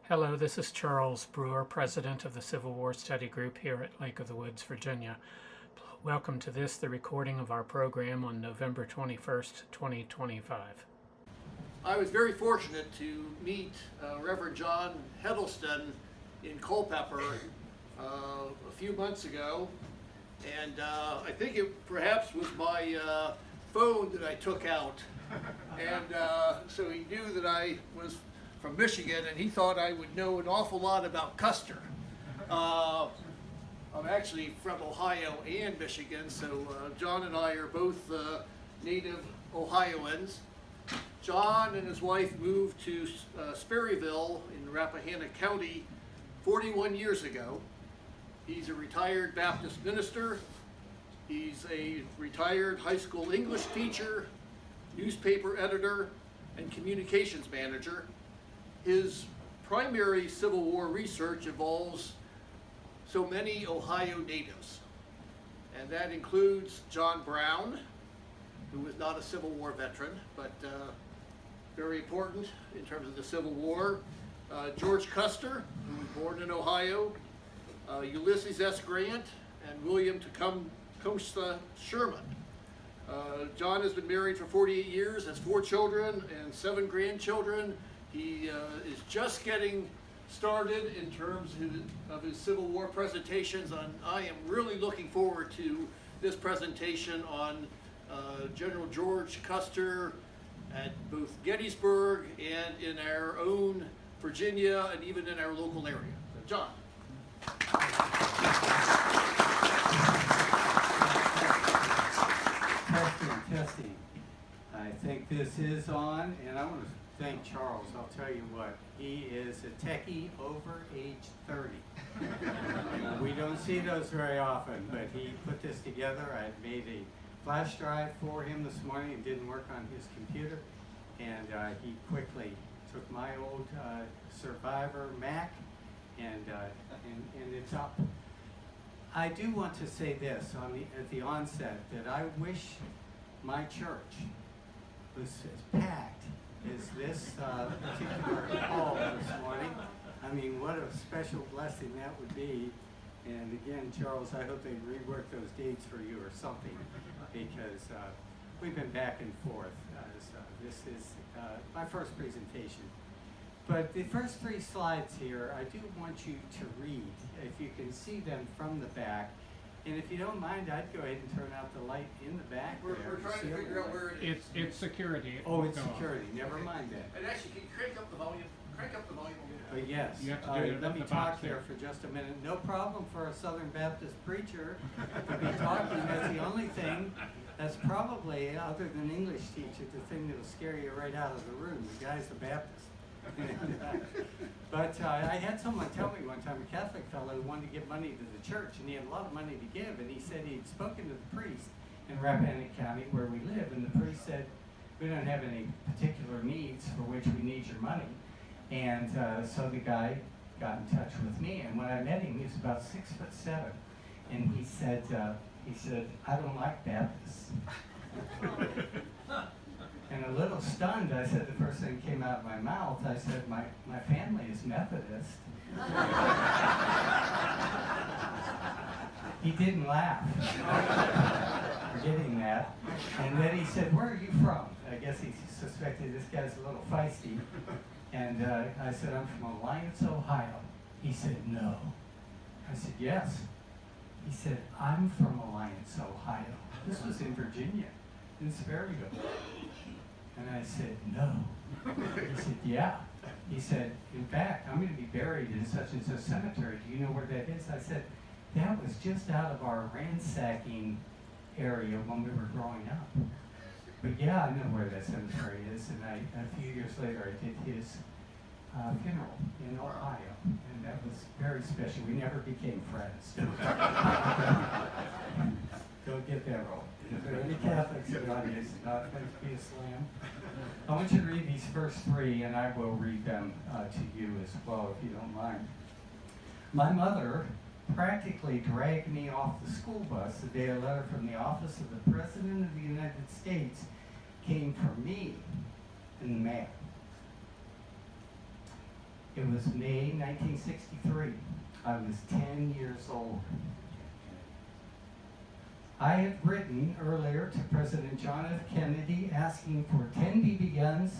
Hello, this is Charles Brewer, President of the Civil War Study Group here at Lake of the Woods, Virginia. Welcome to the recording of our program on November 21st, 2025. I was very fortunate to meet Reverend Jon Heddleston in Culpeper a few months ago, and I think it perhaps was my phone that I took out, and so he knew that I was from Michigan, and he thought I would know an awful lot about Custer. I'm actually from Ohio and Michigan, so John and I are both native Ohioans. John and his wife moved to Sperryville in Rappahannock County 41 years ago. He's a retired Baptist minister. He's a retired high school English teacher, newspaper editor, and communications manager. His primary Civil War research involves so many Ohio natives, and that includes John Brown, who was not a Civil War veteran, but very important in terms of the Civil War, George Custer, who was born in Ohio, Ulysses S. Grant, and William Tecumseh Sherman. John has been married for 48 years, has 4 children and 7 grandchildren. He is just getting started in terms of his Civil War presentations, and I am really looking forward to this presentation on General George Custer at both Gettysburg and in our own Virginia and even in our local area. So, John. Testing. I think this is on, and I want to thank Charles. I'll tell you what, he is a techie over age 30. We don't see those very often, but he put this together. I made a flash drive for him this morning. It didn't work on his computer, and he quickly took my old Survivor Mac, and it's up. I do want to say this at the onset, that I wish my church was as packed as this particular hall this morning. I mean, what a special blessing that would be. And again, Charles, I hope they rework those dates for you or something, because we've been back and forth. This is my first presentation. But the first 3 slides here, I do want you to read, if you can see them from the back. And if you don't mind, I'd go ahead and turn out the light in the back. We're trying to figure out where it is. It's security. Oh, it's security. Never mind that. And actually, can you crank up the volume? Crank up the volume. But yes, You have to do it let at me the talk box here for just a minute. No problem for a Southern Baptist preacher to be talking. That's the only thing that's probably, other than English teacher, the thing that'll scare you right out of the room. The guy's a Baptist. But I had someone tell me one time, a Catholic fellow who wanted to give money to the church, and he had a lot of money to give, and he said he'd spoken to the priest in Rappahannock County where we live, and the priest said, we don't have any particular needs for which we need your money. And so the guy got in touch with me, and when I met him, he was about 6'7", and he said, I don't like Baptists. And a little stunned, I said, the first thing that came out of my mouth, I said, my family is Methodist. He didn't laugh for getting that. And then he said, where are you from? I guess he suspected this guy's a little feisty. And I said, I'm from Alliance, Ohio. He said, no. I said, yes. He said, I'm from Alliance, Ohio. This was in Virginia, in Sperryville. And I said, no. He said, yeah. He said, in fact, I'm going to be buried in such and such cemetery. Do you know where that is? I said, that was just out of our ransacking area when we were growing up. But yeah, I know where that cemetery is. And a few years later, I did his funeral in Ohio. And that was very special. We never became friends. Don't get that wrong. If there are any Catholics in the audience, it's not going to be a slam. I want you to read these first 3, and I will read them to you as well, if you don't mind. My mother practically dragged me off the school bus the day a letter from the office of the President of the United States came for me in the mail. It was May 1963. I was 10 years old. I had written earlier to President John F. Kennedy asking for 10 BB guns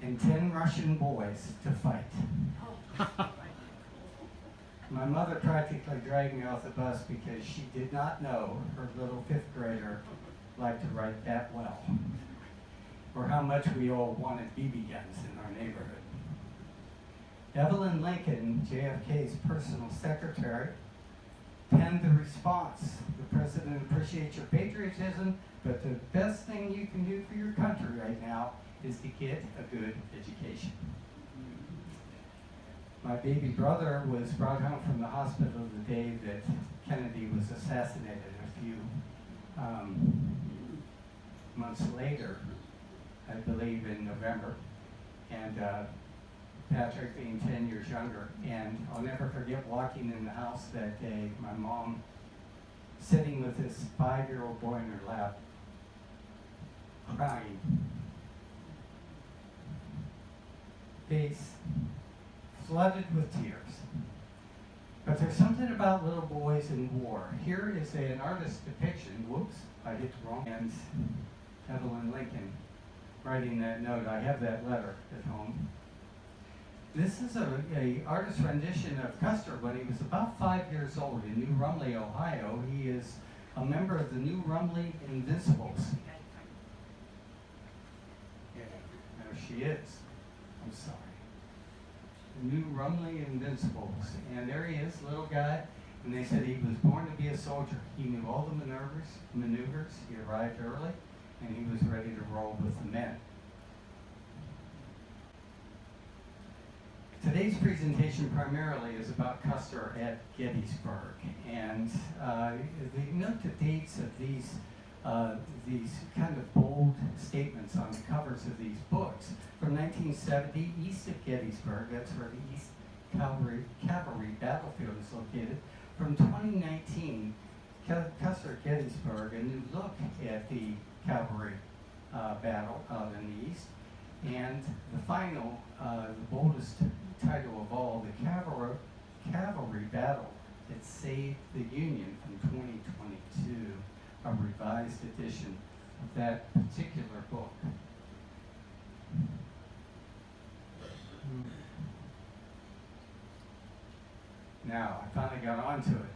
and 10 Russian boys to fight. My mother practically dragged me off the bus because she did not know her little 5th grader liked to write that well, or how much we all wanted BB guns in our neighborhood. Evelyn Lincoln, JFK's personal secretary, penned the response. The president appreciates your patriotism, but the best thing you can do for your country right now is to get a good education. My baby brother was brought home from the hospital the day that Kennedy was assassinated a few months later, I believe in November, and Patrick being 10 years younger. And I'll never forget walking in the house that day, my mom sitting with this 5-year-old boy in her lap, crying, face flooded with tears. But there's something about little boys in war. Here is an artist's depiction, whoops, I hit the wrong, and Evelyn Lincoln writing that note. I have that letter at home. This is a artist's rendition of Custer when he was about 5 years old in New Rumley, Ohio. He is a member of the New Rumley Invincibles. Yeah, there she is. I'm sorry. The New Rumley Invincibles. And there he is, little guy. And they said he was born to be a soldier. He knew all the maneuvers. He arrived early, and he was ready to roll with the men. Today's presentation primarily is about Custer at Gettysburg, and note the dates of these kind of bold statements on the covers of these books. From 1970, east of Gettysburg, that's where the East Cavalry Battlefield is located. From 2019, Custer Gettysburg, a new look at the cavalry battle out in the east. And the final, the boldest title of all, the Cavalry Battle that saved the Union from 2022, a revised edition of that particular book. Now, I finally got onto it.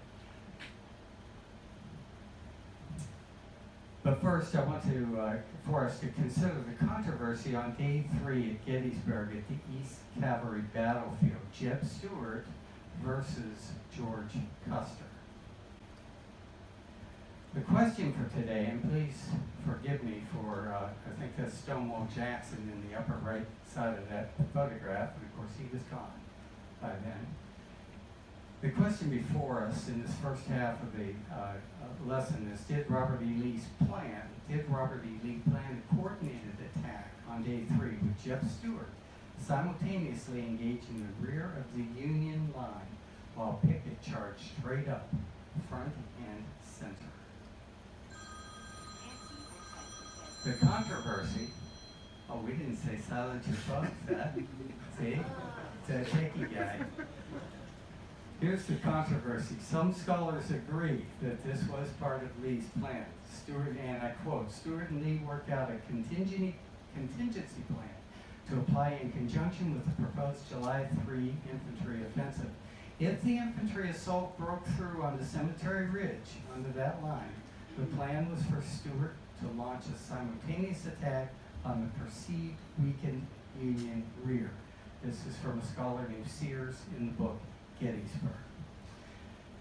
But first, I want for us to consider the controversy on Day 3 at Gettysburg at the East Cavalry Battlefield, Jeb Stuart versus George Custer. The question for today, and please forgive me for, I think that's Stonewall Jackson in the upper right side of that photograph, and of course he was gone by then. The question before us in this first half of the lesson is, did Robert E. Lee plan a coordinated attack on Day 3 with Jeb Stuart simultaneously engaged in the rear of the Union line while Pickett charged straight up, front and center? The controversy, oh, we didn't say silence your phones, that. See? It's a techie guy. Here's the controversy. Some scholars agree that this was part of Lee's plan. Stuart, and I quote, Stuart and Lee worked out a contingency plan to apply in conjunction with the proposed July 3 infantry offensive. If the infantry assault broke through on the Cemetery Ridge under that line, the plan was for Stuart to launch a simultaneous attack on the perceived weakened Union rear. This is from a scholar named Sears in the book Gettysburg.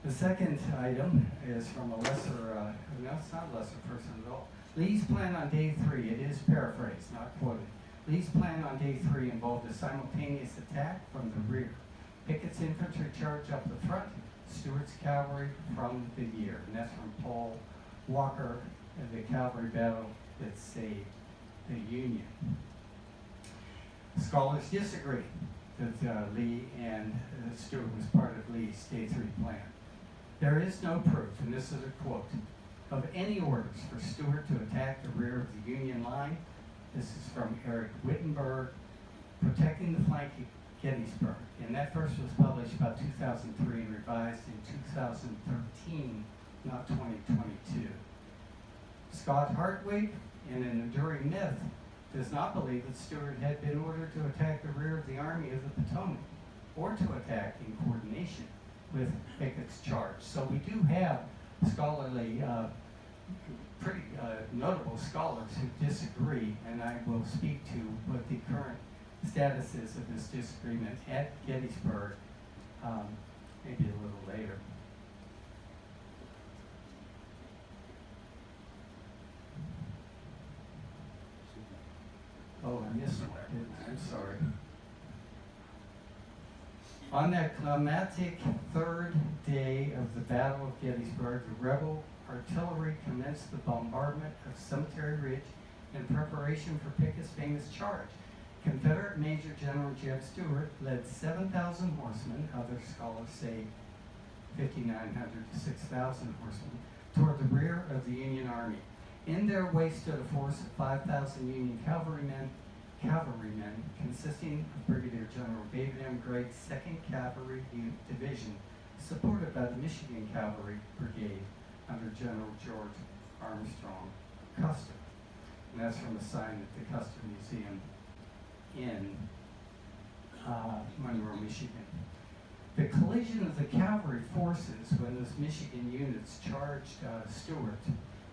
The second item is from a lesser, no, it's not a lesser person at all. Lee's plan on Day 3, it is paraphrased, not quoted. Lee's plan on Day 3 involved a simultaneous attack from the rear. Pickett's infantry charged up the front, Stuart's cavalry from the rear. And that's from Paul Walker, The Cavalry Battle That Saved the Union. Scholars disagree that Lee and Stuart was part of Lee's Day 3 plan. There is no proof, and this is a quote, of any orders for Stuart to attack the rear of the Union line. This is from Eric Wittenberg, Protecting the Gettysburg. And that first was published about 2003 and revised in 2013, not 2022. Scott Hartwig, in an enduring myth, does not believe that Stuart had been ordered to attack the rear of the Army of the Potomac, or to attack in coordination with Pickett's charge. So we do have scholarly, pretty notable scholars who disagree, and I will speak to what the current status is of this disagreement at Gettysburg, maybe a little later. Oh, I missed one, didn't I? I'm sorry. On that climactic third day of the Battle of Gettysburg, the rebel artillery commenced the bombardment of Cemetery Ridge in preparation for Pickett's famous charge. Confederate Major General Jeb Stuart led 7,000 horsemen, other scholars say 5,900 to 6,000 horsemen, toward the rear of the Union Army. In their way stood a force of 5,000 Union cavalrymen consisting of Brigadier General David M. Gregg's 2nd Cavalry Division, supported by the Michigan Cavalry Brigade under General George Armstrong Custer. And that's from a sign at the Custer Museum in Monroe, Michigan. The collision of the cavalry forces when those Michigan units charged Stuart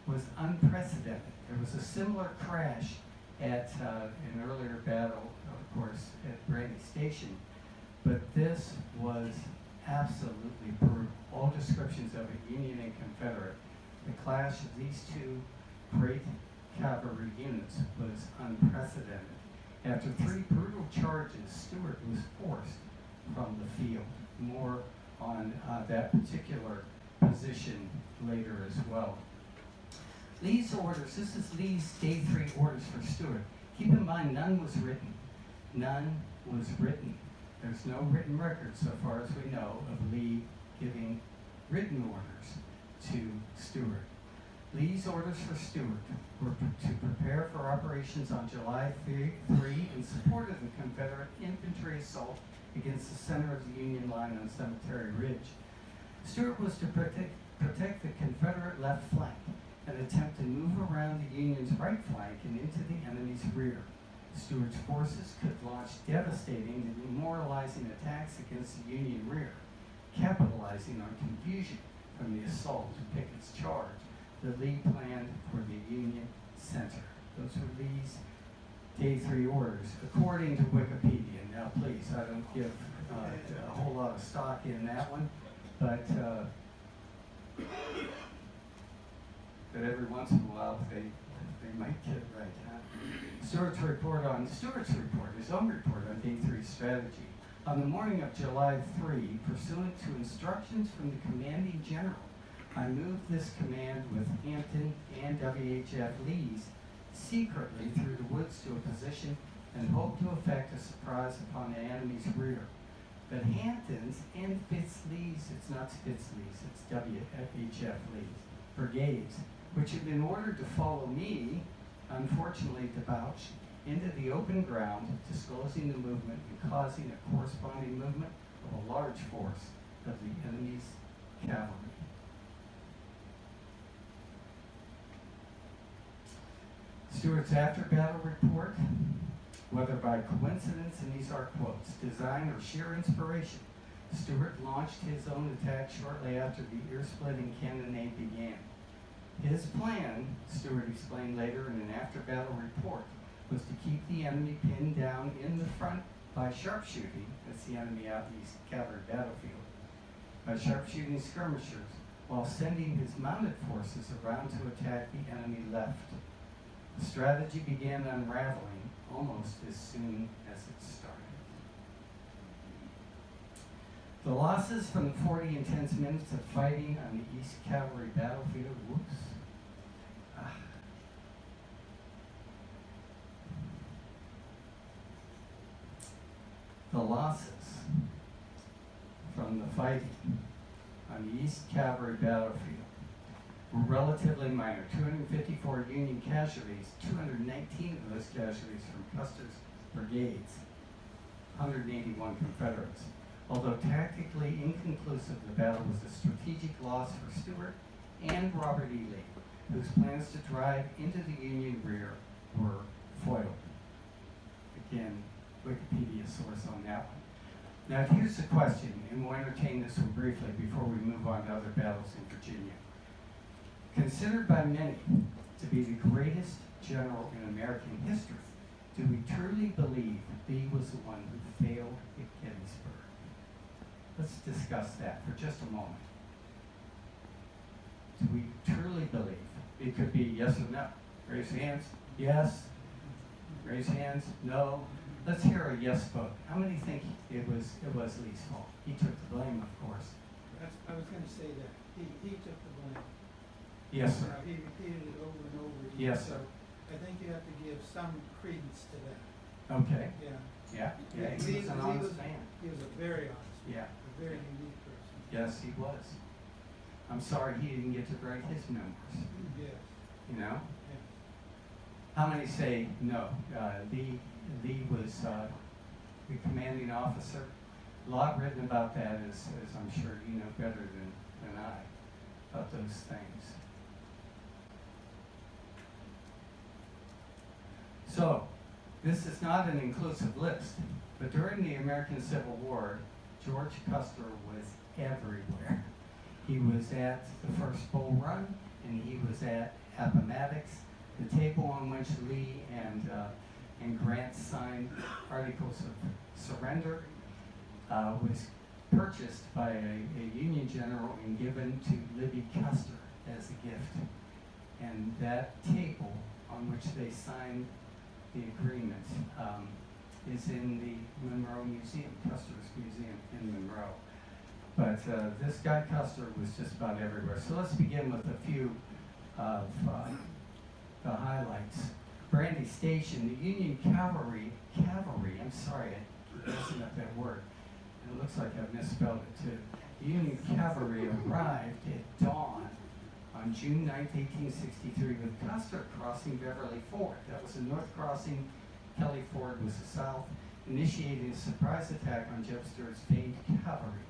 was unprecedented. There was a similar crash at an earlier battle, of course, at Brandy Station, but this was absolutely brutal. All descriptions of it, Union and Confederate. The clash of these two great cavalry units was unprecedented. After 3 brutal charges, Stuart was forced from the field. More on that particular position later as well. Lee's orders, this is Lee's day 3 orders for Stuart. Keep in mind, none was written. None was written. There's no written record, so far as we know, of Lee giving written orders to Stuart. Lee's orders for Stuart were to prepare for operations on July 3 in support of the Confederate infantry assault against the center of the Union line on Cemetery Ridge. Stuart was to protect the Confederate left flank and attempt to move around the Union's right flank and into the enemy's rear. Stuart's forces could launch devastating and demoralizing attacks against the Union rear, capitalizing on confusion from the assault to Pickett's charge that Lee planned for the Union center. Those were Lee's day 3 orders, according to Wikipedia. Now, please, I don't give a whole lot of stock in that one, but every once in a while they might get it right. Huh? Stuart's report, his own report on day 3 strategy. On the morning of July 3, pursuant to instructions from the commanding general, I moved this command with Hampton and WHF Lee's secretly through the woods to a position and hoped to effect a surprise upon the enemy's rear. But Hampton's and Fitzlee's, it's not Fitzlee's, it's WHF Lee's, brigades, which had been ordered to follow me, unfortunately debouched into the open ground, disclosing the movement and causing a corresponding movement of a large force of the enemy's cavalry. Stuart's after-battle report, whether by coincidence, and these are quotes, design or sheer inspiration, Stuart launched his own attack shortly after the ear-splitting cannonade began. His plan, Stuart explained later in an after-battle report, was to keep the enemy pinned down in the front by sharpshooting, that's the enemy out in the cavalry battlefield, by sharpshooting skirmishers, while sending his mounted forces around to attack the enemy left. The strategy began unraveling almost as soon as it started. The losses from the 40 intense minutes of fighting on the East Cavalry battlefield, The losses from the fighting on the East Cavalry battlefield were relatively minor. 254 Union casualties, 219 of those casualties from Custer's brigades. 181 Confederates. Although tactically inconclusive, the battle was a strategic loss for Stuart and Robert E. Lee, whose plans to drive into the Union rear were foiled. Again, Wikipedia source on that one. Now here's the question, and we'll entertain this one briefly before we move on to other battles in Virginia. Considered by many to be the greatest general in American history, do we truly believe Lee was the one who failed at Gettysburg? Let's discuss that for just a moment. Do we truly believe? It could be yes or no. Raise hands. Yes. Raise hands. No. Let's hear a yes vote. How many think it was Lee's fault? He took the blame, of course. I was going to say that. He took the blame. Yes, sir. He repeated it over and over again. Yes, sir. So I think you have to give some credence to that. Okay. Yeah. Yeah. Yeah. He was an honest man. He was a very honest man. Yeah. A very unique person. Yes, he was. I'm sorry he didn't get to write his memoirs. Yes. You know? Yeah. How many say no? Lee was the commanding officer. A lot written about that, as I'm sure you know better than I, about those things. So, this is not an inclusive list, but during the American Civil War, George Custer was everywhere. He was at the first Bull Run, and he was at Appomattox, the table on which Lee and Grant signed articles of surrender, was purchased by a Union general and given to Libby Custer as a gift. And that table on which they signed the agreement is in the Monroe Museum, Custer's Museum in Monroe. But this guy Custer was just about everywhere. So let's begin with a few of the highlights. Brandy Station, the Union Cavalry, I'm sorry, I'm messing up that word. And it looks like I've misspelled it too. The Union Cavalry arrived at dawn on June 9, 1863, with Custer crossing Beverly Ford. That was the north crossing. Kelly Ford was the south, initiating a surprise attack on Gettysburg's famed cavalry.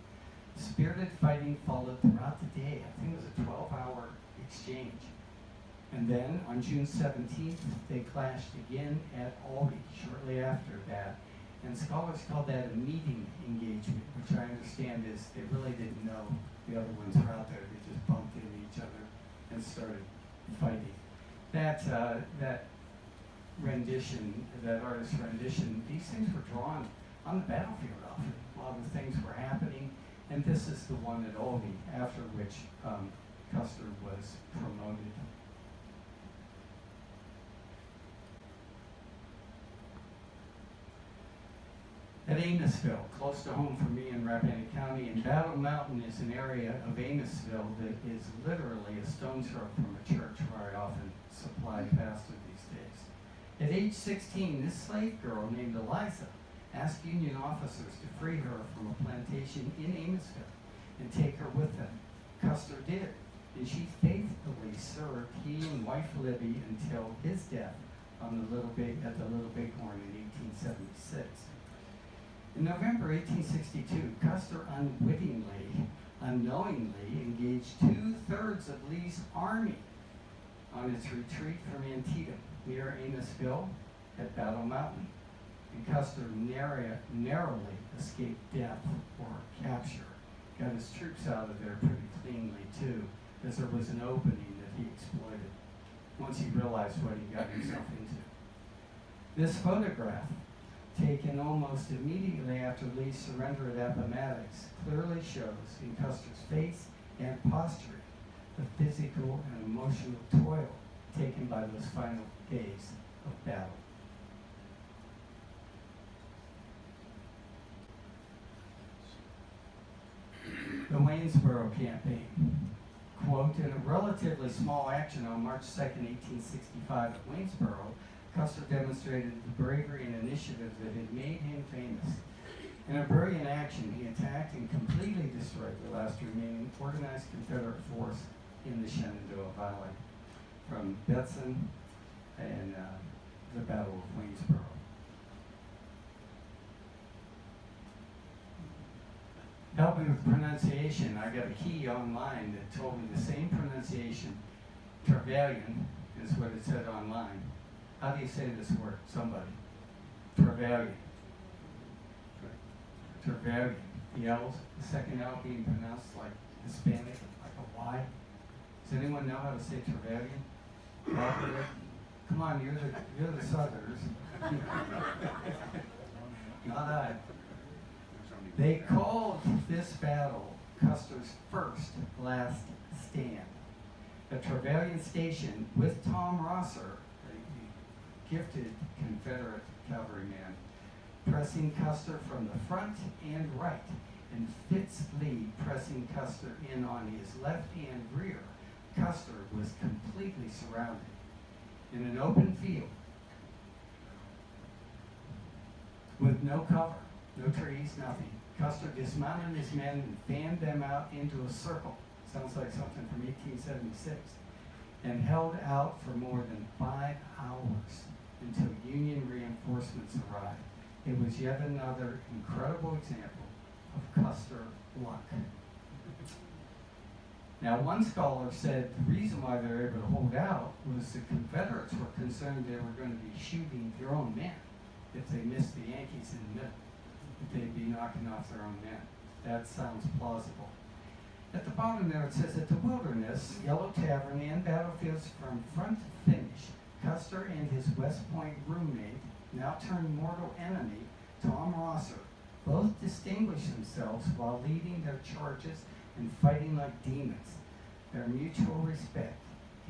Spirited fighting followed throughout the day. I think it was a 12-hour exchange. And then on June 17th, they clashed again at Albany shortly after that. And scholars call that a meeting engagement, which I understand is they really didn't know the other ones were out there. They just bumped into each other and started fighting. That rendition, that artist's rendition, these things were drawn on the battlefield often while the things were happening. And this is the one at Albany, after which Custer was promoted. At Amissville, close to home for me in Rappahannock County, and Battle Mountain is an area of Amissville that is literally a stone's throw from a church where I often supply pastor these days. At age 16, this slave girl named Eliza asked Union officers to free her from a plantation in Amissville and take her with them. Custer did, and she faithfully served he and wife Libby until his death at the Little Bighorn in 1876. In November 1862, Custer unknowingly engaged 2/3 of Lee's army on its retreat from Antietam near Amissville at Battle Mountain. And Custer narrowly escaped death or capture. Got his troops out of there pretty cleanly too, as there was an opening that he exploited once he realized what he got himself into. This photograph, taken almost immediately after Lee's surrender at Appomattox, clearly shows in Custer's face and posture the physical and emotional toil taken by those final days of battle. The Waynesboro Campaign. Quote, in a relatively small action on March 2nd, 1865 at Waynesboro, Custer demonstrated the bravery and initiative that had made him famous. In a brilliant action, he attacked and completely destroyed the last remaining organized Confederate force in the Shenandoah Valley, from Betson and the Battle of Waynesboro. help me with pronunciation. I got a key online that told me the same pronunciation. Trevelyan is what it said online. How do you say this word? Somebody. Trevelyan. Trevelyan. The L's, the second L being pronounced like Hispanic, like a Y. Does anyone know how to say Trevelyan? Come on, you're the Southerners. Not I. They called this battle Custer's first last stand. At Trevelyan Station with Tom Rosser, a gifted Confederate cavalryman, pressing Custer from the front and right, and Fitz Lee pressing Custer in on his left and rear. Custer was completely surrounded. In an open field, with no cover, no trees, nothing, Custer dismounted his men and fanned them out into a circle. Sounds like something from 1876. And held out for more than 5 hours until Union reinforcements arrived. It was yet another incredible example of Custer luck. Now, one scholar said the reason why they were able to hold out was the Confederates were concerned they were going to be shooting their own men if they missed the Yankees in the middle, that they'd be knocking off their own men. That sounds plausible. At the bottom there it says, at the Wilderness, Yellow Tavern, and battlefields from front to finish, Custer and his West Point roommate, now turned mortal enemy, Tom Rosser, both distinguished themselves while leading their charges and fighting like demons. Their mutual respect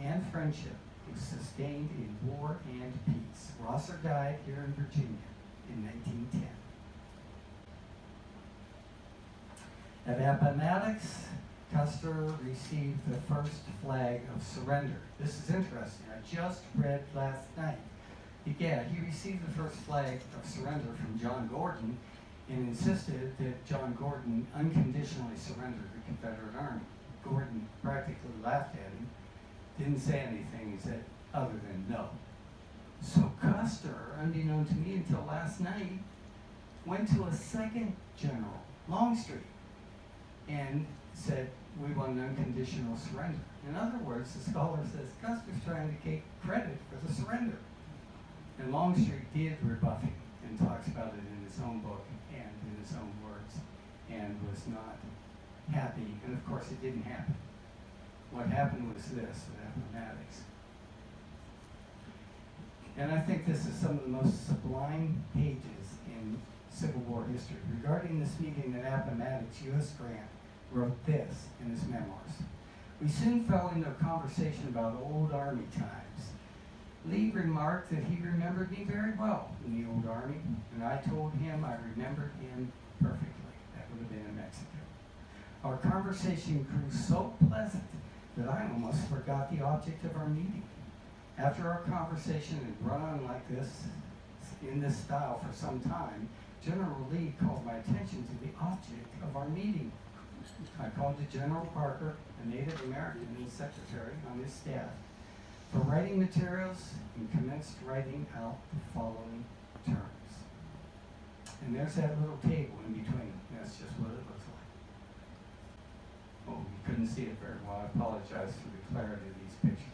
and friendship was sustained in war and peace. Rosser died here in Virginia in 1910. At Appomattox, Custer received the first flag of surrender. This is interesting. I just read last night. He received the first flag of surrender from John Gordon and insisted that John Gordon unconditionally surrender the Confederate Army. Gordon practically laughed at him, didn't say anything, he said, other than no. So Custer, unbeknown to me until last night, went to a second general, Longstreet, and said, we want an unconditional surrender. In other words, the scholar says Custer's trying to take credit for the surrender. And Longstreet did rebuff him and talks about it in his own book and in his own words, and was not happy. And of course, it didn't happen. What happened was this at Appomattox. And I think this is some of the most sublime pages in Civil War history. Regarding this meeting at Appomattox, U.S. Grant wrote this in his memoirs. We soon fell into a conversation about old Army times. Lee remarked that he remembered me very well in the old Army, and I told him I remembered him perfectly. That would have been in Mexico. Our conversation grew so pleasant that I almost forgot the object of our meeting. After our conversation had run on like this, in this style for some time, General Lee called my attention to the object of our meeting. I called to General Parker, a Native American and secretary on his staff, for writing materials, and commenced writing out the following terms. And there's that little table in between. That's just what it looks like. Oh, you couldn't see it very well. I apologize for the clarity of these pictures.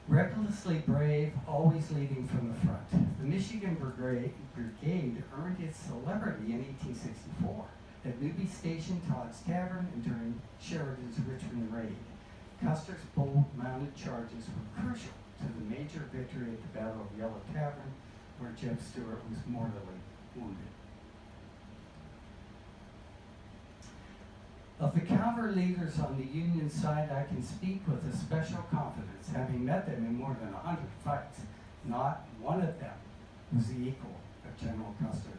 Recklessly brave, always leading from the front. The Michigan Brigade earned its celebrity in 1864 at Newby Station, Todd's Tavern, and during Sheridan's Richmond raid. Custer's bold mounted charges were crucial to the major victory at the Battle of Yellow Tavern, where Jeb Stuart was mortally wounded. Of the cavalry leaders on the Union side, I can speak with a special confidence, having met them in more than 100 fights. Not one of them was the equal of General Custer.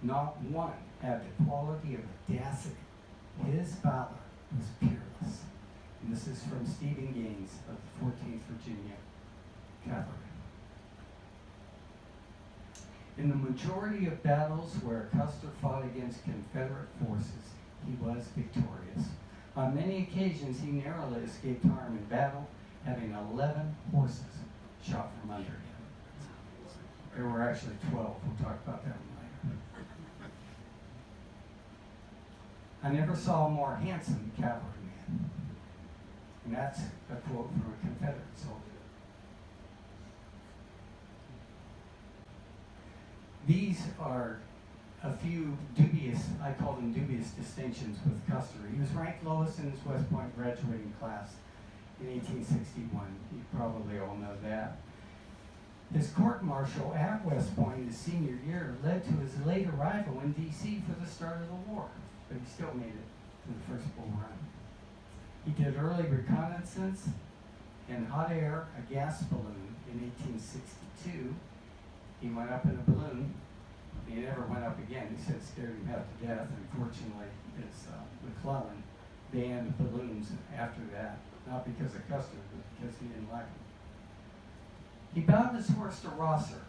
Not one had the quality of audacity. His valor was peerless. And this is from Stephen Gaines of the 14th Virginia Cavalry. In the majority of battles where Custer fought against Confederate forces, he was victorious. On many occasions, he narrowly escaped harm in battle, having 11 horses shot from under him. There were actually 12. We'll talk about that one later. I never saw a more handsome cavalryman. And that's a quote from a Confederate soldier. These are a few dubious, I call them dubious distinctions with Custer. He was ranked lowest in his West Point graduating class in 1861. You probably all know that. His court-martial at West Point his senior year led to his late arrival in D.C. for the start of the war, but he still made it to the first Bull Run. He did early reconnaissance in hot air, a gas balloon in 1862. He went up in a balloon. He never went up again. He said it scared him half to death. Unfortunately, his McClellan banned balloons after that, not because of Custer, but because he didn't like them. He bound his horse to Rosser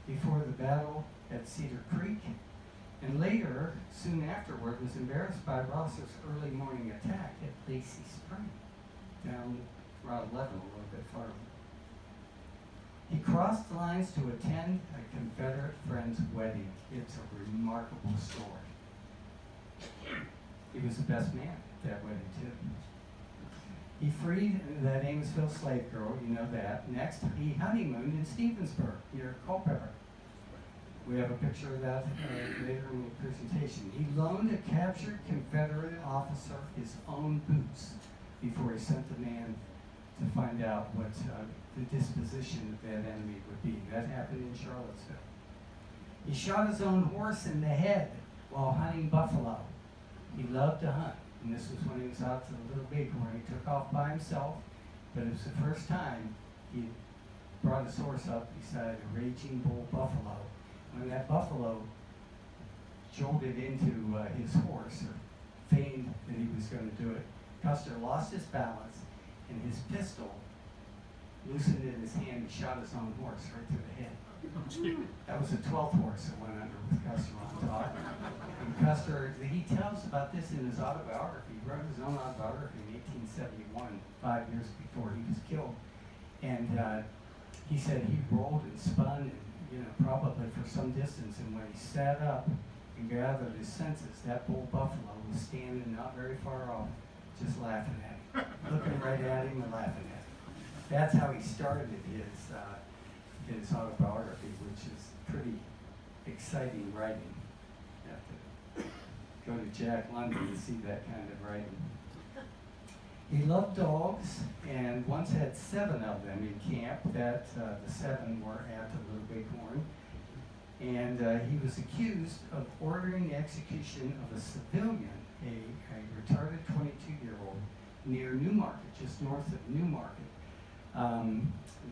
before the battle at Cedar Creek, and later, soon afterward, was embarrassed by Rosser's early morning attack at Lacey Spring, down Route 11 a little bit farther. He crossed the lines to attend a Confederate friend's wedding. It's a remarkable story. He was the best man at that wedding, too. He freed that Amissville slave girl, you know that. Next, he honeymooned in Stevensburg, near Culpeper. We have a picture of that later in the presentation. He loaned a captured Confederate officer his own boots before he sent the man to find out what the disposition of that enemy would be. That happened in Charlottesville. He shot his own horse in the head while hunting buffalo. He loved to hunt, and this was when he was out to the Little Bighorn. He took off by himself, but it was the first time he brought his horse up beside a raging bull buffalo. When that buffalo jolted into his horse, or feigned that he was going to do it, Custer lost his balance, and his pistol loosened in his hand. He shot his own horse right through the head. That was the 12th horse that went under with Custer on top. And Custer, he tells about this in his autobiography. He wrote his own autobiography in 1871, 5 years before he was killed. And he said he rolled and spun, and, probably for some distance. And when he sat up and gathered his senses, that bull buffalo was standing not very far off, just laughing at him, looking right at him and laughing at him. That's how he started his autobiography, which is pretty exciting writing. You have to go to Jack London to see that kind of writing. He loved dogs, and once had 7 of them in camp. That the 7 were at the Little Bighorn. And he was accused of ordering the execution of a civilian, a retarded 22-year-old, near Newmarket, just north of Newmarket.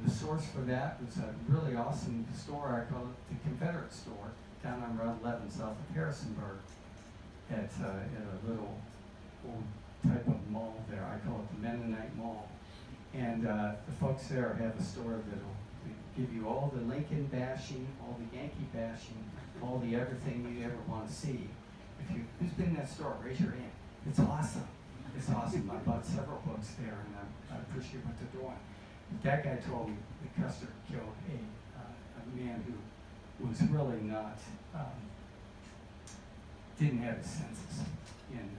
The source for that was a really awesome store. I call it the Confederate store, down on Route 11 south of Harrisonburg, at a little old type of mall there. I call it the Mennonite Mall. And the folks there have a store that'll give you all the Lincoln bashing, all the Yankee bashing, all the everything you ever want to see. Who's been in that store? Raise your hand. It's awesome. It's awesome. I bought several books there, and I appreciate what they're doing. That guy told me that Custer killed a man who was really not, didn't have his senses, and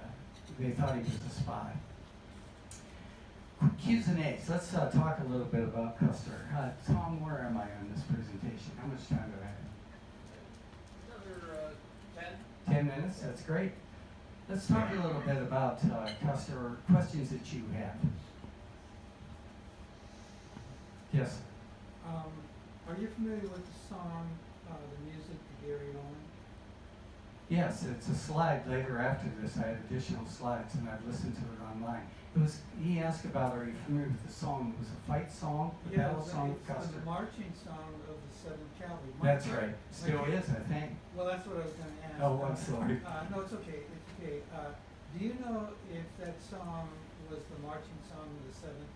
they thought he was a spy. Q's and A's. Let's talk a little bit about Custer. Tom, where am I on this presentation? How much time do I have? Another 10. 10 minutes? That's great. Let's talk a little bit about Custer, questions that you have. Yes? Are you familiar with the song, the music to Gary Owen? Yes, it's a slide later after this. I had additional slides, and I've listened to it online. He asked about, are you familiar with the song? It was a fight song, a battle song of It's Custer. the marching song of the 7th Cavalry. That's right. Still is, I think. Well, that's what I was going to ask. Oh, I'm sorry. No, it's okay. It's okay. Do you know if that song was the marching song of the 7th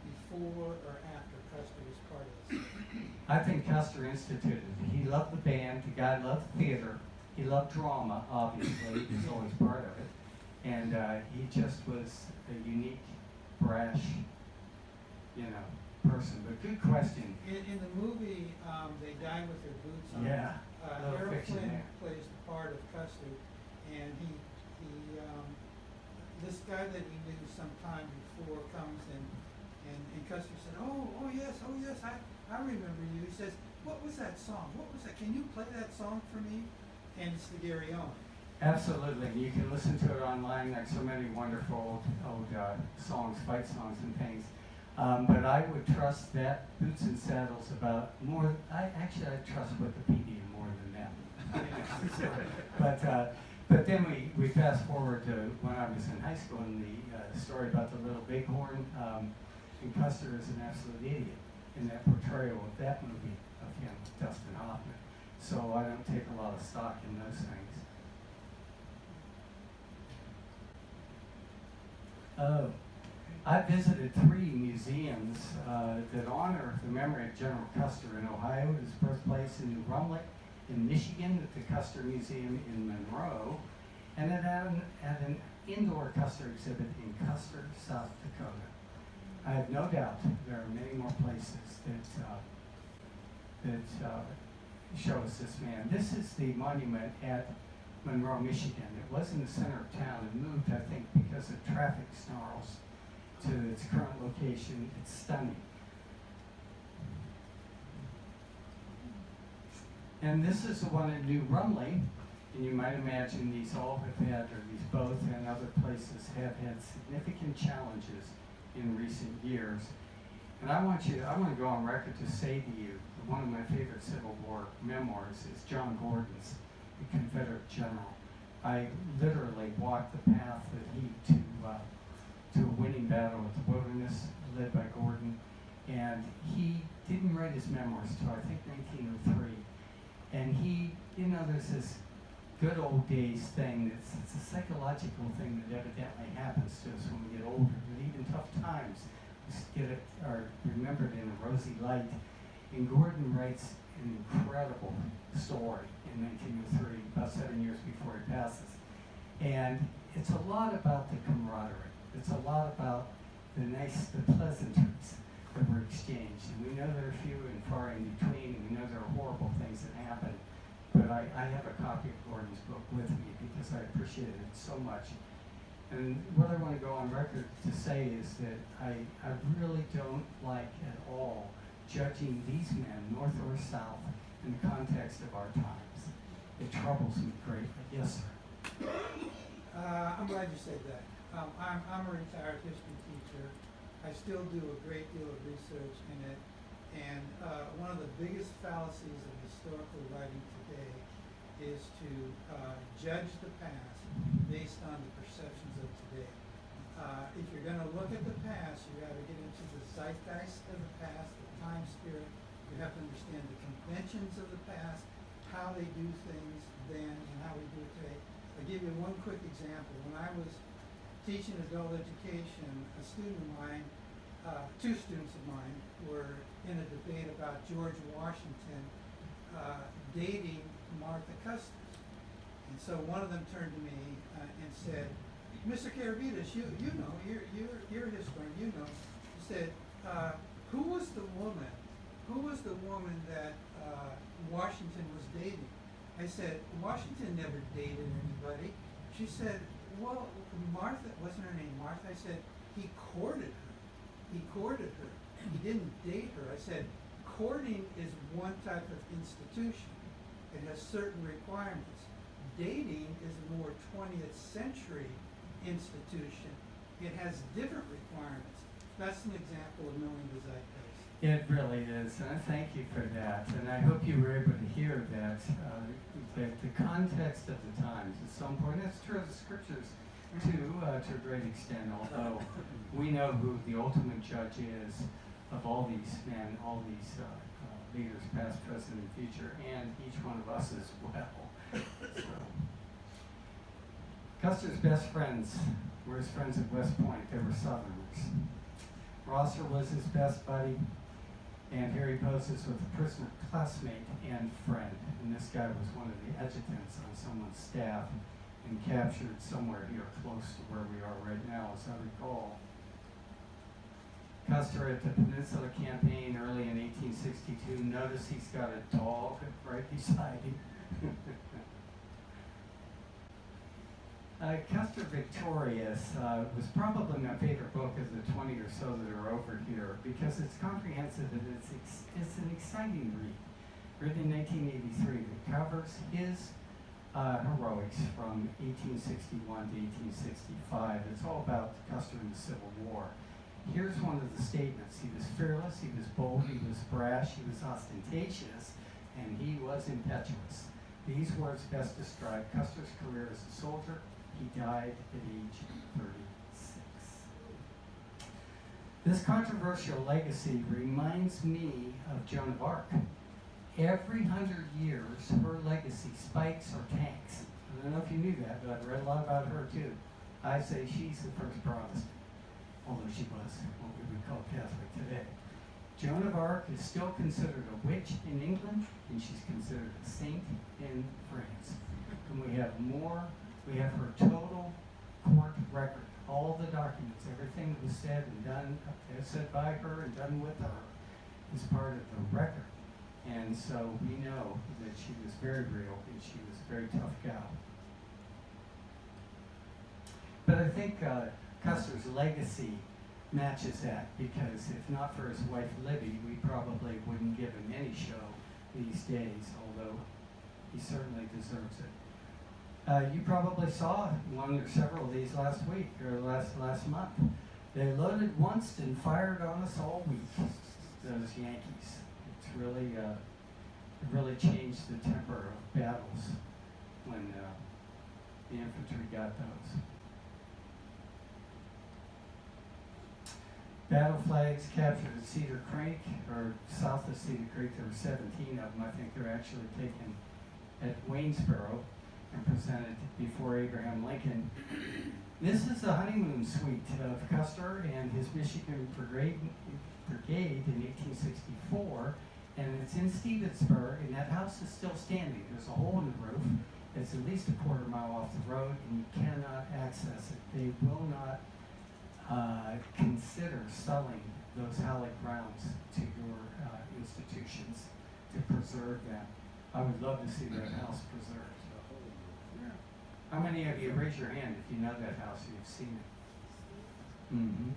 before or after Custer was part of the 7th? I think Custer instituted it. He loved the band. The guy loved theater. He loved drama, obviously. He was always part of it. And he just was a unique, brash, person. But good question. In the movie, They Die with Their Boots On. Yeah. Little Harold fiction Flynn there. plays the part of Custer, and he guy that he knew some time before comes and Custer said, oh yes, I remember you. He says, what was that song? What was that? Can you play that song for me? And it's the Gary Owen. Absolutely. You can listen to it online, like so many wonderful old songs, fight songs and things. But I would trust that Boots and Saddles about more. I trust Wikipedia more than them. But then we fast forward to when I was in high school, and the story about the Little Bighorn. And Custer is an absolute idiot in that portrayal of that movie of him, Dustin Hoffman. So I don't take a lot of stock in those things. I visited 3 museums that honor the memory of General Custer in Ohio, his birthplace in New Rumley, in Michigan at the Custer Museum in Monroe, and at an indoor Custer exhibit in Custer, South Dakota. I have no doubt there are many more places that show us this man. This is the monument at Monroe, Michigan. It was in the center of town and moved, I think, because of traffic snarls to its current location. It's stunning. And this is the one in New Rumley, and you might imagine these all have had, or these both and other places have had significant challenges in recent years. And I want to go on record to say to you that one of my favorite Civil War memoirs is John Gordon's, The Confederate General. I literally walked the path that he to a winning battle at the Wilderness, led by Gordon. And he didn't write his memoirs until I think 1903. And he, there's this good old days thing. It's a psychological thing that evidently happens to us when we get older. But even tough times, get it or remembered in a rosy light. And Gordon writes an incredible story in 1903, about 7 years before he passes. And it's a lot about the camaraderie. It's a lot about the pleasantries that were exchanged. And we know there are few and far in between, and we know there are horrible things that happen. But I have a copy of Gordon's book with me because I appreciated it so much. And what I want to go on record to say is that I really don't like at all judging these men, North or South, in the context of our times. It troubles me greatly. Yes, sir. I'm glad you said that. I'm a retired history teacher. I still do a great deal of research in it. And one of the biggest fallacies of historical writing today is to judge the past based on the perceptions of today. If you're going to look at the past, you got to get into the zeitgeist of the past, the time spirit. You have to understand the conventions of the past, how they do things then and how we do it today. I'll give you one quick example. When I was teaching adult education, a student of mine, 2 students of mine were in a debate about George Washington dating Martha Custis. And so one of them turned to me and said, Mr. Karavitas, you know, you're a historian, you know. He said, who was the woman that Washington was dating? I said, Washington never dated anybody. She said, well, Martha, wasn't her name Martha? I said, he courted her. He didn't date her. I said, courting is one type of institution. It has certain requirements. Dating is a more 20th century institution. It has different requirements. That's an example of knowing the zeitgeist. It really is, and I thank you for that. And I hope you were able to hear that the context of the times is so important. That's true of the scriptures too, to a great extent. Although we know who the ultimate judge is of all these men, all these leaders, past, present, and future, and each one of us as well. So. Custer's best friends were his friends at West Point. They were Southerners. Rosser was his best buddy, and here he poses with a prisoner classmate and friend. And this guy was one of the adjutants on someone's staff and captured somewhere here close to where we are right now, as I recall. Custer at the Peninsula Campaign early in 1862. Notice he's got a dog right beside him. Custer Victorious was probably my favorite book of the 20 or so that are over here because it's comprehensive and it's an exciting read. Written in 1983 that covers his heroics from 1861 to 1865. It's all about Custer and the Civil War. Here's one of the statements. He was fearless, he was bold, he was brash, he was ostentatious, and he was impetuous. These words best describe Custer's career as a soldier. He died at age 36. This controversial legacy reminds me of Joan of Arc. Every 100 years, her legacy spikes or tanks. I don't know if you knew that, but I've read a lot about her too. I say she's the first Protestant, although she was what we would call Catholic today. Joan of Arc is still considered a witch in England, and she's considered a saint in France. And we have her total court record, all the documents, everything that was said and done, said by her and done with her, is part of the record. And so we know that she was very real and she was a very tough gal. But I think Custer's legacy matches that, because if not for his wife Libby, we probably wouldn't give him any show these days, although he certainly deserves it. You probably saw one or several of these last week or last month. They loaded once and fired on us all week, those Yankees. It's really changed the temper of battles when the infantry got those. Battle flags captured at Cedar Creek, or south of Cedar Creek. There were 17 of them. I think they're actually taken at Waynesboro and presented before Abraham Lincoln. This is the honeymoon suite of Custer and his Michigan Brigade in 1864, and it's in Stevensburg, and that house is still standing. There's a hole in the roof. It's at least a quarter-mile off the road, and you cannot access it. They will not consider selling those hallowed grounds to your institutions to preserve them. I would love to see that house preserved. How many of you, raise your hand if you know that house, you've seen it? Mm-hmm.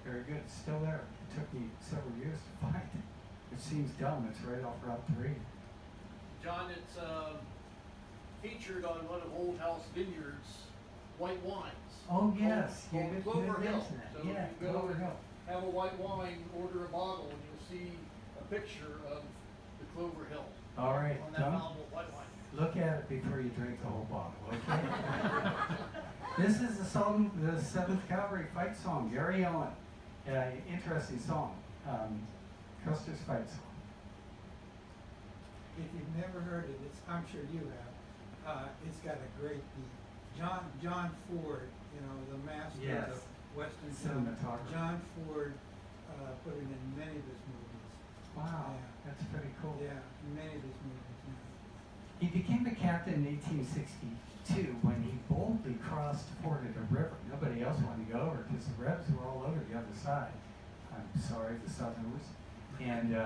Very good. It's still there. It took me several years to find it. It seems dumb. It's right off Route 3. John, it's featured on one of Old House Vineyard's white wines. Oh, yes. Called Clover Hill. So Yeah, if you go Clover and Hill. have a white wine, order a bottle, and you'll see a picture of the Clover Hill All right, on that Tom. valuable white wine. Look at it before you drink the whole bottle, okay? This is the 7th Cavalry fight song, Gary Owen. Interesting song. Custer's fight song. If you've never heard it, I'm sure you have. It's got a great beat. John Ford, the master Yes. of Western film. Cinematographer. John Ford put it in many of his movies. Wow, Yeah. that's pretty cool. Yeah, many of his movies. Yeah. He became a captain in 1862 when he boldly crossed forded a river. Nobody else wanted to go over because the Rebs were all over the other side. I'm sorry, the Southerners. And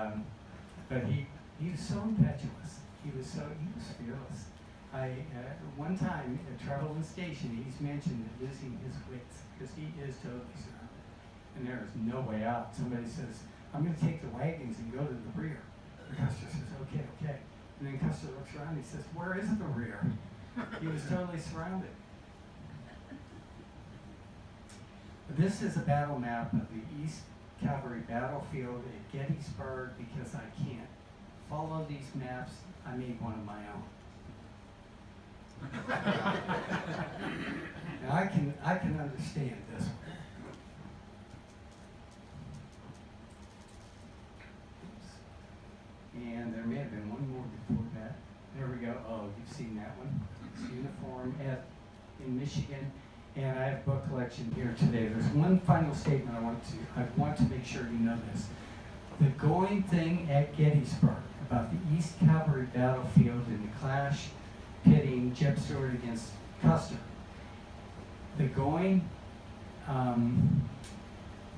but he was so impetuous. He was fearless. One time at Charlottesville Station, he's mentioned losing his wits because he is totally surrounded, and there is no way out. Somebody says, "I'm going to take the wagons and go to the rear." And Custer says, "Okay." And then Custer looks around and he says, "Where is the rear?" He was totally surrounded. This is a battle map of the East Cavalry battlefield at Gettysburg. Because I can't follow these maps, I made one of my own. And I can understand this one. Oops. And there may have been one more before that. There we go. Oh, you've seen that one. It's uniform in Michigan. And I have a book collection here today. There's one final statement I want to make sure you know this. The going thing at Gettysburg about the East Cavalry battlefield and the clash pitting Jeb Stuart against Custer. The going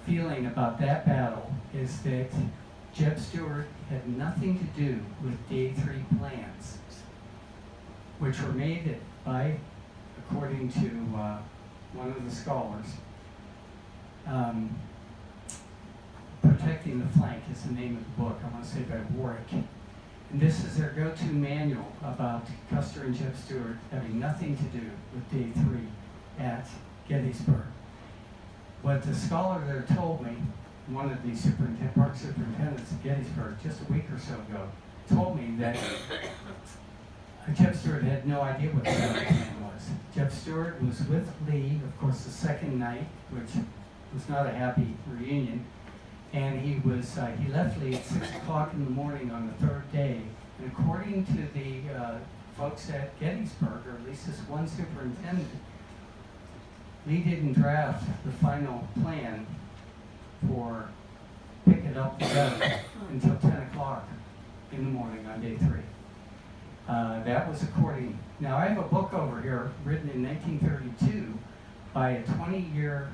feeling about that battle is that Jeb Stuart had nothing to do with Day 3 plans, which were made by, according to one of the scholars, Protecting the Flank is the name of the book, I want to say by Warwick. And this is their go-to manual about Custer and Jeb Stuart having nothing to do with Day 3 at Gettysburg. What the scholar there told me, one of the park superintendents at Gettysburg, just a week or so ago, told me that Jeb Stuart had no idea what the battle plan was. Jeb Stuart was with Lee, of course, the second night, which was not a happy reunion, and he left Lee at 6 o'clock in the morning on the third day. And according to the folks at Gettysburg, or at least this one superintendent, Lee didn't draft the final plan for picking up the gun until 10 o'clock in the morning on Day 3. That was according. Now, I have a book over here written in 1932 by a 20-year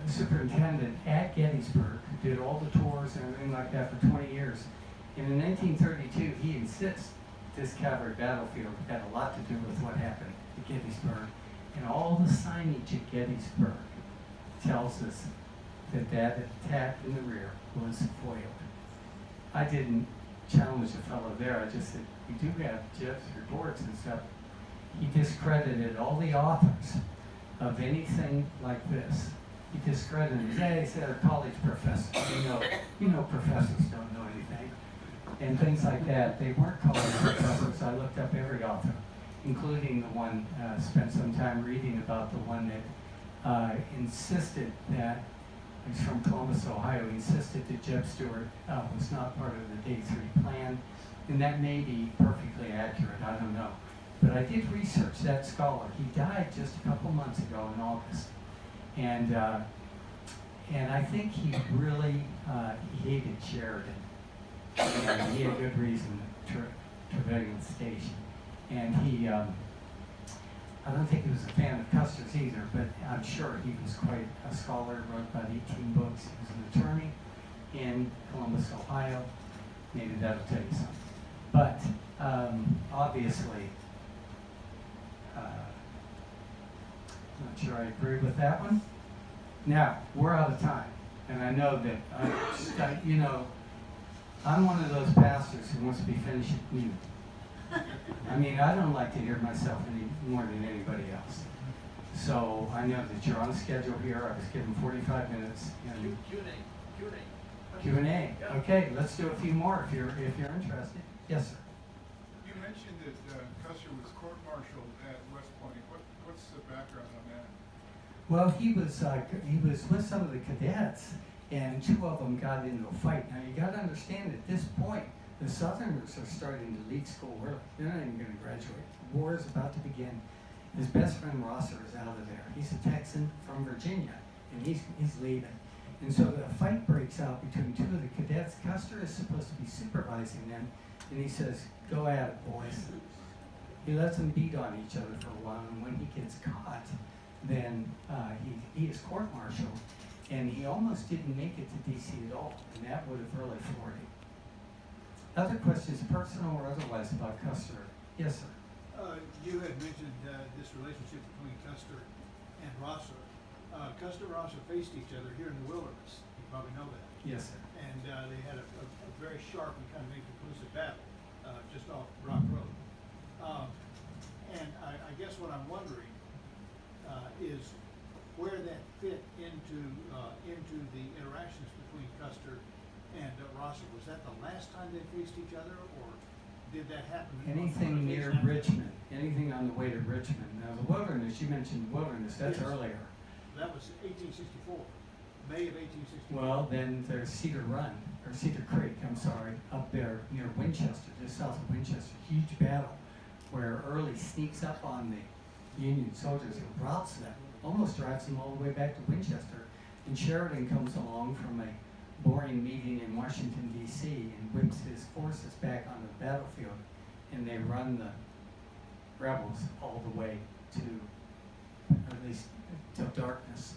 superintendent at Gettysburg who did all the tours and everything like that for 20 years. And in 1932, he insists this cavalry battlefield had a lot to do with what happened at Gettysburg. And all the signage at Gettysburg tells us that that attack in the rear was foiled. I didn't challenge the fellow there. I just said, we do have Jeff's reports and stuff. He discredited all the authors of anything like this. He discredited, yeah, he said, they're college professors. You know professors don't know anything. And things like that. They weren't college professors. I looked up every author, including the one, spent some time reading about the one that insisted that, he's from Columbus, Ohio, insisted that Jeb Stuart was not part of the Day 3 plan. And that may be perfectly accurate, I don't know. But I did research that scholar. He died just a couple months ago in August. And I think he really he hated Sheridan. And he had good reason to Trevelyan Station. And he, I don't think he was a fan of Custer's either, but I'm sure he was quite a scholar, wrote about 18 books. He was an attorney in Columbus, Ohio. Maybe that'll tell you something. But obviously, not sure I agree with that one. Now, we're out of time. And I know that, I'm one of those pastors who wants to be finished at noon. I mean, I don't like to hear myself any more than anybody else. So I know that you're on the schedule here. I was given 45 minutes. Q&A. Okay, let's do a few more if you're interested. Yes, sir. You mentioned that Custer was court-martialed at West Point. What's the background on that? Well, he was with some of the cadets, and two of them got into a fight. Now, you got to understand, at this point, the Southerners are starting to leave school early. They're not even going to graduate. The war is about to begin. His best friend Rosser is out of there. He's a Texan from Virginia, and he's leaving. And so the fight breaks out between two of the cadets. Custer is supposed to be supervising them, and he says, "Go at it, boys." He lets them beat on each other for a while, and when he gets caught, then he is court-martialed, and he almost didn't make it to D.C. at all, and that would have really floored him. Other questions, personal or otherwise, about Custer? Yes, sir. You had mentioned this relationship between Custer and Rosser. Custer and Rosser faced each other here in the wilderness. You probably know that. Yes, sir. And they had a very sharp and kind of inconclusive battle just off Rock Road. And I guess what I'm wondering is where that fit into the interactions between Custer and Rosser. Was that the last time they faced each other, or did that happen? Anything near Richmond, anything on the way to Richmond. Now, the wilderness, you mentioned the wilderness, that's Yes. earlier. That was 1864, May of 1864. Well, then there's Cedar Creek, up there near Winchester, just south of Winchester. Huge battle where Early sneaks up on the Union soldiers and routs them, almost drives them all the way back to Winchester. And Sheridan comes along from a boring meeting in Washington, D.C. and whips his forces back on the battlefield, and they run the rebels all the way to, at least till darkness.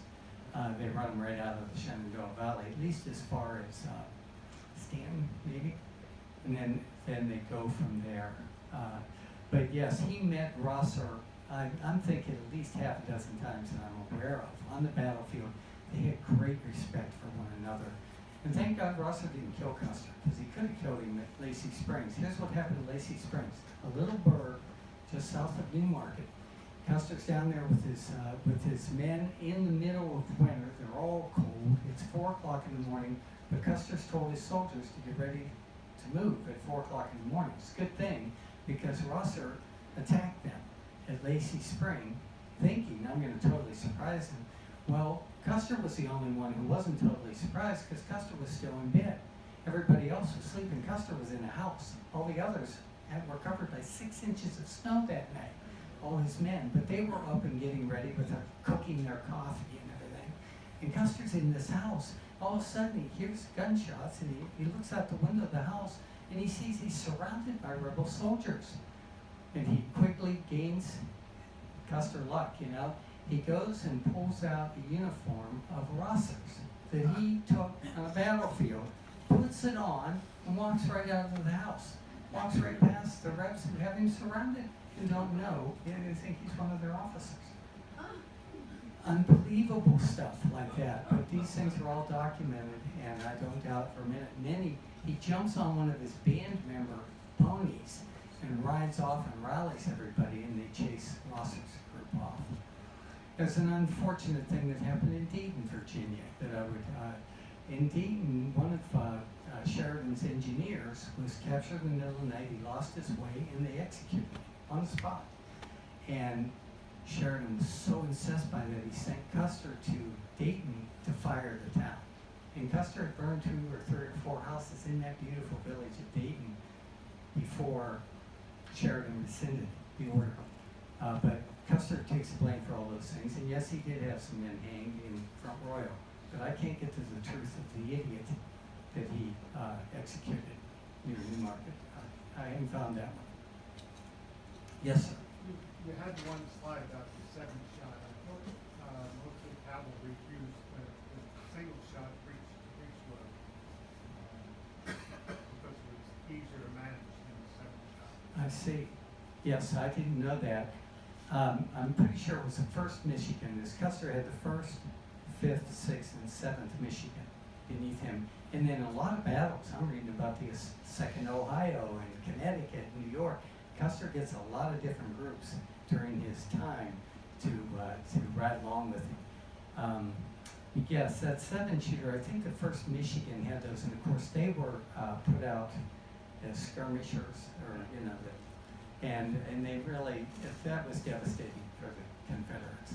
They run them right out of the Shenandoah Valley, at least as far as Stanton, maybe, and then they go from there. But yes, he met Rosser I'm thinking at least half a dozen times that I'm aware of on the battlefield, they had great respect for one another. And thank God Rosser didn't kill Custer, because he could have killed him at Lacey Springs. Here's what happened at Lacey Springs. A little burg just south of Newmarket. Custer's down there with his men in the middle of winter. They're all cold. It's 4 o'clock in the morning, but Custer's told his soldiers to get ready to move at 4 o'clock in the morning. It's a good thing, because Rosser attacked them at Lacey Spring, thinking, I'm going to totally surprise him. Well, Custer was the only one who wasn't totally surprised, because Custer was still in bed. Everybody else was sleeping. Custer was in a house. All the others were covered by 6 inches of snow that night, all his men. But they were up and getting ready with their cooking their coffee and everything. And Custer's in this house. All of a sudden, he hears gunshots, and he looks out the window of the house, and he sees he's surrounded by rebel soldiers. And he quickly gains Custer luck, you know. He goes and pulls out the uniform of Rosser's that he took on a battlefield, puts it on, and walks right out of the house. Walks right past the reps who have him surrounded and don't know, and they think he's one of their officers. Unbelievable stuff like that, but these things are all documented, and I don't doubt for a minute. And then he jumps on one of his band member ponies and rides off and rallies everybody, and they chase Rosser's group off. There's an unfortunate thing that happened in Dayton, Virginia, that I would, in Dayton, one of Sheridan's engineers was captured in the middle of the night. He lost his way, and they executed him on the spot. And Sheridan was so incensed by that, he sent Custer to Dayton to fire the town. And Custer had burned 2 or 3 or 4 houses in that beautiful village of Dayton before Sheridan rescinded the order. But Custer takes the blame for all those things, and yes, he did have some men hanged in Front Royal, but I can't get to the truth of the idiot that he executed near Newmarket. I haven't found that one. Yes, sir. You had one slide about the second shot. I thought most of the cavalry used the single shot breech load because it was easier to manage than the second shot. I see. Yes, I didn't know that. I'm pretty sure it was the 1st Michigan. This Custer had the 1st, 5th, 6th, and 7th Michigan beneath him. And then a lot of battles. I'm reading about the 2nd Ohio and Connecticut, New York. Custer gets a lot of different groups during his time to ride along with him. Yes, that 7-shooter, I think the 1st Michigan had those, and of course they were put out as skirmishers, or you know, and they really, that was devastating for the Confederates.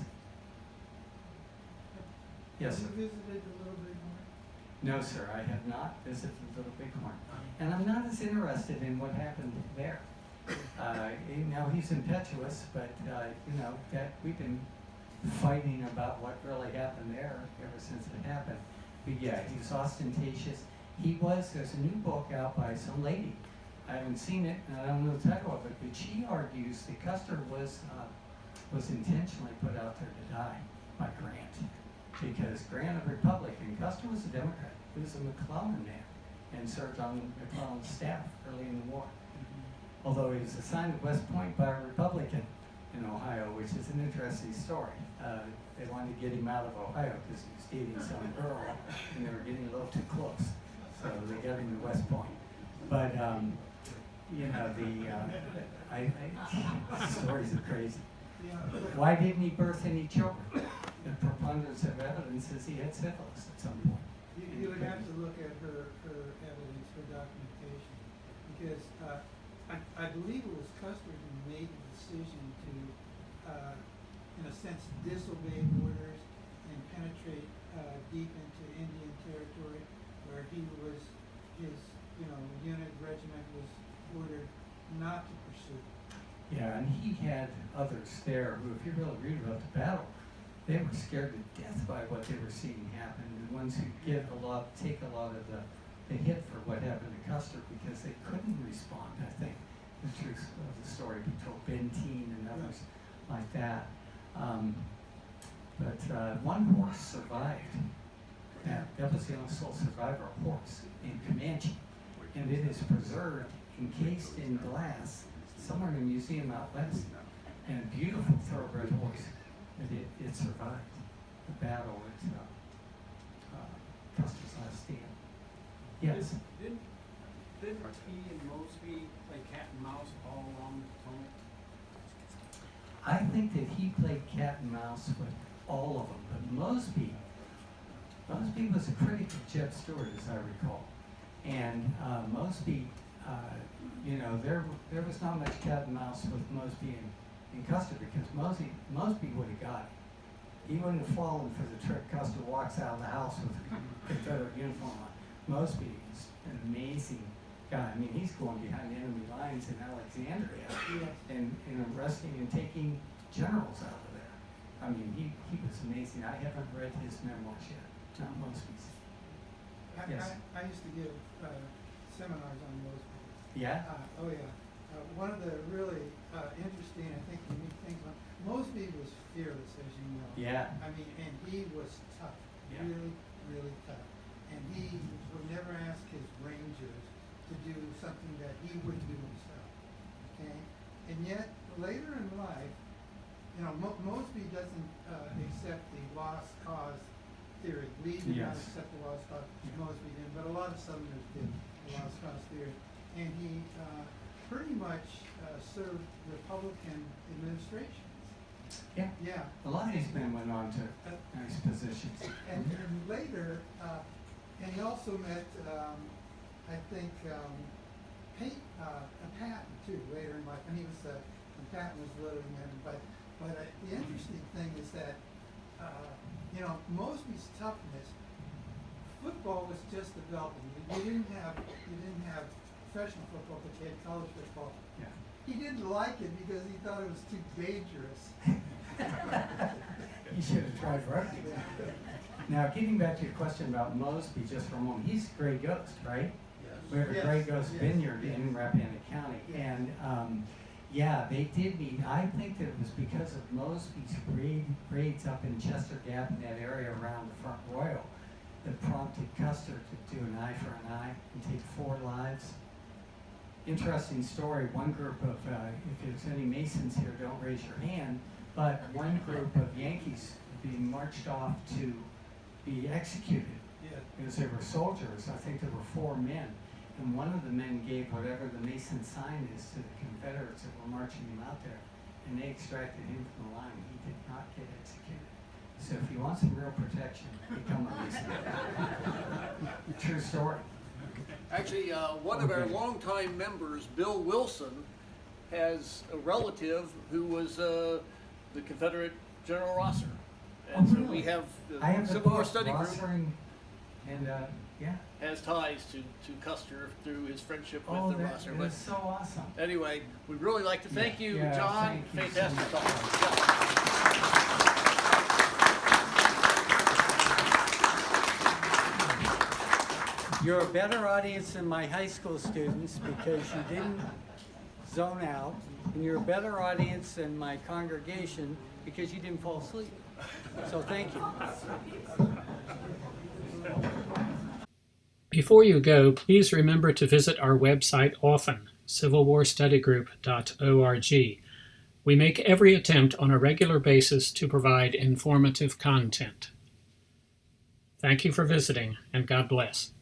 Yes, sir. Have you visited the Little Bighorn? No, sir, I have not visited Little Bighorn, and I'm not as interested in what happened there. Now he's impetuous, but you know that we've been fighting about what really happened there ever since it happened. But yeah, he was ostentatious. There's a new book out by some lady. I haven't seen it, and I don't know the title of it, but she argues that Custer was intentionally put out there to die by Grant, because Grant a Republican, Custer was a Democrat. He was a McClellan man and served on McClellan's staff early in the war. Although he was assigned to West Point by a Republican in Ohio, which is an interesting story. They wanted to get him out of Ohio because he was dating some girl, and they were getting a little too close. So they got him to West Point. But you know, the stories are crazy. Yeah. Why didn't he birth any children? The preponderance of evidence is he had syphilis at some point. You would have to look at her evidence, her documentation, because I believe it was Custer who made the decision to, in a sense, disobey orders and penetrate deep into Indian territory, where his unit, regiment was ordered not to pursue. Yeah, and he had others there who, if you really read about the battle, they were scared to death by what they were seeing happen. The ones who take a lot of the hit for what happened to Custer because they couldn't respond, I think. The truth of the story be told, Benteen and others like that. But one horse survived. That was the only sole survivor horse in Comanche. And it is preserved, encased in glass, somewhere in a museum out west. and a beautiful thoroughbred horse. But it survived the battle at Custer's last stand. Yes. Didn't he and Mosby play cat and mouse all along the Potomac? I think that he played cat and mouse with all of them, but Mosby was a critic of Jeb Stuart, as I recall. And Mosby, there was not much cat and mouse with Mosby and Custer, because Mosby would have got it. He wouldn't have fallen for the trick. Custer walks out of the house with a Confederate uniform on. Mosby is an amazing guy. I mean, he's going behind enemy lines in Alexandria and arresting and taking generals out of there. I mean, he was amazing. I haven't read his memoirs yet, not Mosby's. Yes. I used to give seminars on Mosby. Yeah? Oh yeah. One of the really interesting, I think, unique things about Mosby was fearless, as you know. Yeah. I mean, and he was tough, Yeah. really, really tough. And he would never ask his rangers to do something that he wouldn't do himself. Okay? And yet, later in life, Mosby doesn't accept the lost cause theory. Lee did not Yes. accept the lost cause. Yeah. Mosby did, but a lot of Southerners did the lost cause theory. And he pretty much served Republican administrations. Yeah. Yeah. A lot of these men went on to nice positions. And later, and he also met, I think, Patton too, later in life. And he was, when Patton was living in, but the interesting thing is that, Mosby's toughness, football was just developing. You didn't have professional football, but you had college football. Yeah. He didn't like it because he thought it was too dangerous. He should have tried rugby. Now, getting back to your question about Mosby just for a moment, he's a Gray Ghost, right? Yes. We have a Yes, Gray Ghost yes, vineyard yes. in Rappahannock County, and they did meet. I think that it was because of Mosby's raids up in Chester Gap in that area around the Front Royal that prompted Custer to do an eye for an eye and take 4 lives. Interesting story. One group of, if there's any Masons here, don't raise your hand, but one group of Yankees being marched off to be executed because they were soldiers. I think there were 4 men, and one of the men gave whatever the Mason sign is to the Confederates that were marching him out there, and they extracted him from the line. He did not get executed. So if you want some real protection, become a Mason. True story. Actually, one of our longtime members, Bill Wilson, has a relative who was the Confederate General Rosser. And so we have I have the the Civil War book, Study Group Rosser and has ties to Custer through his friendship with Oh, the that Rosser. is so awesome. Anyway, we'd really like to thank you, Yeah, John. thank you so Fantastic much. talk. You're a better audience than my high school students because you didn't zone out, and you're a better audience than my congregation because you didn't fall asleep. So thank you. Before you go, please remember to visit our website often, civilwarstudygroup.org. We make every attempt on a regular basis to provide informative content. Thank you for visiting, and God bless.